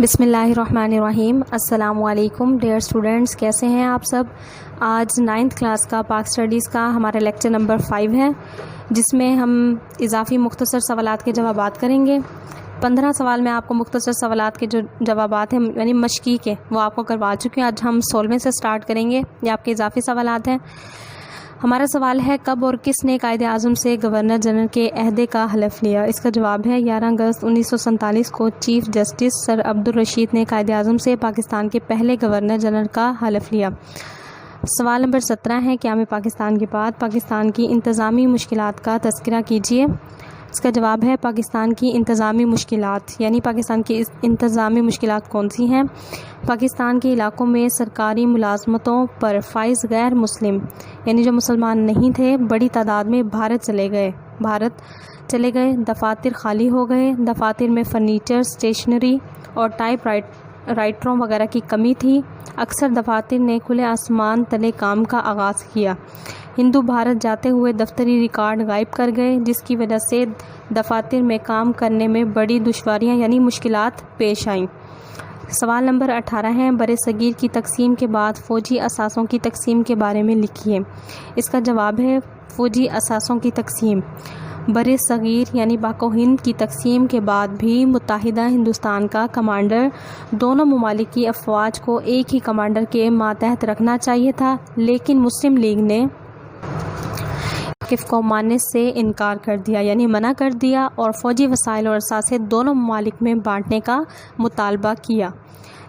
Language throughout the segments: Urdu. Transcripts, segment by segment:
بسم اللہ الرحمن الرحیم۔ السلام علیکم ڈیئر اسٹوڈنٹس، کیسے ہیں آپ سب؟ آج 9th کلاس کا پاک اسٹڈیز کا ہمارا لیکچر نمبر 5 ہے، جس میں ہم اضافی مختصر سوالات کے جوابات کریں گے۔ 15 سوال میں آپ کو مختصر سوالات کے جو جوابات ہیں یعنی مشقی کے وہ آپ کو کروا چکے ہیں۔ آج ہم 16ویں سے سٹارٹ کریں گے، یہ آپ کے اضافی سوالات ہیں۔ ہمارا سوال ہے، کب اور کس نے قائد اعظم سے گورنر جنرل کے عہدے کا حلف لیا؟ اس کا جواب ہے 11 اگست 1947 کو چیف جسٹس سر عبدالرشید نے قائد اعظم سے پاکستان کے پہلے گورنر جنرل کا حلف لیا۔ سوال نمبر 17 ہے، قیام پاکستان کے بعد پاکستان کی انتظامی مشکلات کا تذکرہ کیجیے۔ اس کا جواب ہے پاکستان کی انتظامی مشکلات، یعنی پاکستان کی انتظامی مشکلات کون سی ہیں؟ پاکستان کے علاقوں میں سرکاری ملازمتوں پر فائز غیر مسلم یعنی جو مسلمان نہیں تھے بڑی تعداد میں بھارت چلے گئے، دفاتر خالی ہو گئے، دفاتر میں فرنیچر، اسٹیشنری اور ٹائپ رائٹروں وغیرہ کی کمی تھی، اکثر دفاتر نے کھلے آسمان تلے کام کا آغاز کیا، ہندو بھارت جاتے ہوئے دفتری ریکارڈ غائب کر گئے، جس کی وجہ سے دفاتر میں کام کرنے میں بڑی دشواریاں یعنی مشکلات پیش آئیں۔ سوال نمبر 18 ہے، بر صغیر کی تقسیم کے بعد فوجی اثاثوں کی تقسیم کے بارے میں لکھیے۔ اس کا جواب ہے فوجی اثاثوں کی تقسیم۔ بر صغیر یعنی پاک و ہند کی تقسیم کے بعد بھی متحدہ ہندوستان کا کمانڈر دونوں ممالک کی افواج کو ایک ہی کمانڈر کے ماتحت رکھنا چاہیے تھا، لیکن مسلم لیگ نے کو ماننے سے انکار کر دیا یعنی منع کر دیا اور فوجی وسائل اور اثاثے دونوں ممالک میں بانٹنے کا مطالبہ کیا،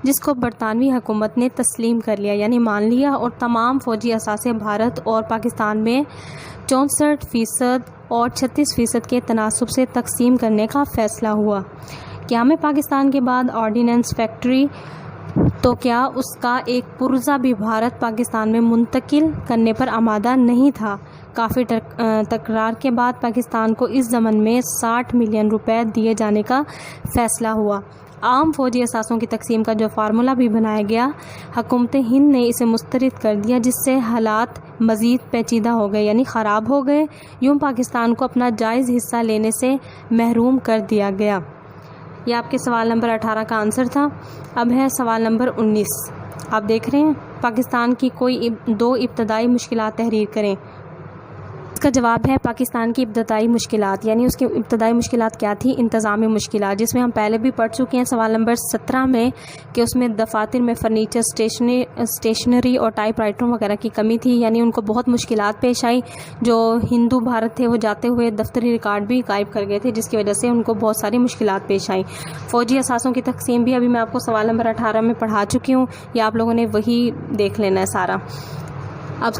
جس کو برطانوی حکومت نے تسلیم کر لیا یعنی مان لیا، اور تمام فوجی اثاثے بھارت اور پاکستان میں 64% اور 36% کے تناسب سے تقسیم کرنے کا فیصلہ ہوا۔ قیام پاکستان کے بعد آرڈیننس فیکٹری تو کیا اس کا ایک پرزہ بھی بھارت پاکستان میں منتقل کرنے پر آمادہ نہیں تھا۔ کافی تکرار کے بعد پاکستان کو اس ضمن میں 60 ملین روپے دیے جانے کا فیصلہ ہوا۔ عام فوجی اثاثوں کی تقسیم کا جو فارمولہ بھی بنایا گیا، حکومت ہند نے اسے مسترد کر دیا، جس سے حالات مزید پیچیدہ ہو گئے یعنی خراب ہو گئے، یوں پاکستان کو اپنا جائز حصہ لینے سے محروم کر دیا گیا۔ یہ آپ کے سوال نمبر 18 کا آنسر تھا۔ اب ہے سوال نمبر 19، آپ دیکھ رہے ہیں، پاکستان کی کوئی 2 ابتدائی مشکلات تحریر کریں۔ اس کا جواب ہے پاکستان کی ابتدائی مشکلات، یعنی اس کی ابتدائی مشکلات کیا تھی؟ انتظامی مشکلات، جس میں ہم پہلے بھی پڑھ چکے ہیں سوال نمبر 17 میں کہ اس میں دفاتر میں فرنیچر، اسٹیشنری اور ٹائپ رائٹروں وغیرہ کی کمی تھی، یعنی ان کو بہت مشکلات پیش آئی۔ جو ہندو بھارت تھے وہ جاتے ہوئے دفتری ریکارڈ بھی غائب کر گئے تھے، جس کی وجہ سے ان کو بہت ساری مشکلات پیش آئیں۔ فوجی اثاثوں کی تقسیم بھی ابھی میں آپ کو سوال نمبر 18 میں پڑھا چکی ہوں، یا آپ لوگوں نے وہی دیکھ لینا ہے سارا۔ اب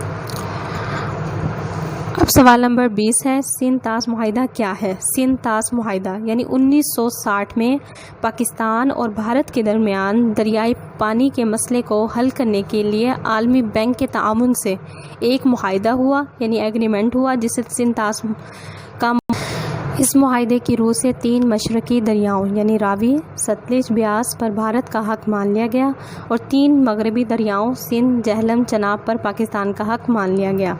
سوال نمبر 20 ہے، سندھ طاس معاہدہ کیا ہے؟ سندھ طاس معاہدہ یعنی 1960 میں پاکستان اور بھارت کے درمیان دریائی پانی کے مسئلے کو حل کرنے کے لیے عالمی بینک کے تعاون سے ایک معاہدہ ہوا یعنی ایگریمنٹ ہوا، جسے سندھ طاس کا اس معاہدے کی روح سے 3 مشرقی دریاؤں یعنی راوی، ستلج، بیاس پر بھارت کا حق مان لیا گیا، اور 3 مغربی دریاؤں سندھ، جہلم، چناب پر پاکستان کا حق مان لیا گیا۔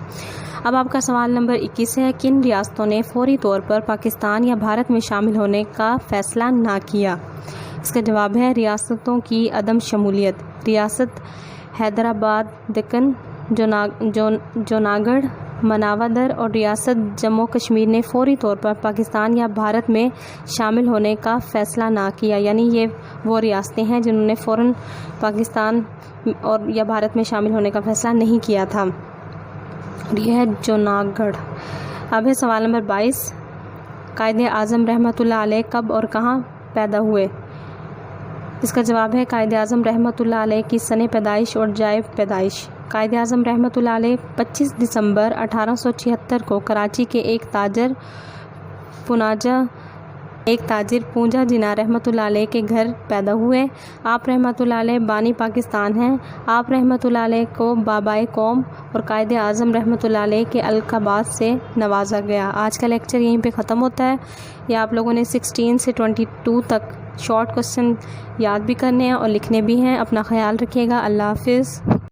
اب آپ کا سوال نمبر 21 ہے، کن ریاستوں نے فوری طور پر پاکستان یا بھارت میں شامل ہونے کا فیصلہ نہ کیا؟ اس کا جواب ہے ریاستوں کی عدم شمولیت۔ ریاست حیدرآباد، دکن، جوناگڑھ، مناوادر اور ریاست جموں کشمیر نے فوری طور پر پاکستان یا بھارت میں شامل ہونے کا فیصلہ نہ کیا، یعنی یہ وہ ریاستیں ہیں جنہوں نے فوراً پاکستان اور یا بھارت میں شامل ہونے کا فیصلہ نہیں کیا تھا، اور یہ ہے جوناگڑھ۔ اب ہے سوال نمبر 22، قائد اعظم رحمۃ اللہ علیہ کب اور کہاں پیدا ہوئے؟ اس کا جواب ہے قائد اعظم رحمۃ اللہ علیہ کی سن پیدائش اور جائے پیدائش۔ قائد اعظم رحمۃ اللہ علیہ 25 دسمبر 1876 کو کراچی کے ایک تاجر پونجا جنا رحمۃ اللہ علیہ کے گھر پیدا ہوئے۔ آپ رحمۃ اللہ علیہ بانی پاکستان ہیں۔ آپ رحمۃ اللہ علیہ کو بابائے قوم اور قائد اعظم رحمۃ اللہ علیہ کے القابات سے نوازا گیا۔ آج کا لیکچر یہیں پہ ختم ہوتا ہے۔ یہ آپ لوگوں نے 16 سے 22 تک شارٹ کوسچن یاد بھی کرنے ہیں اور لکھنے بھی ہیں۔ اپنا خیال رکھیے گا۔ اللہ حافظ۔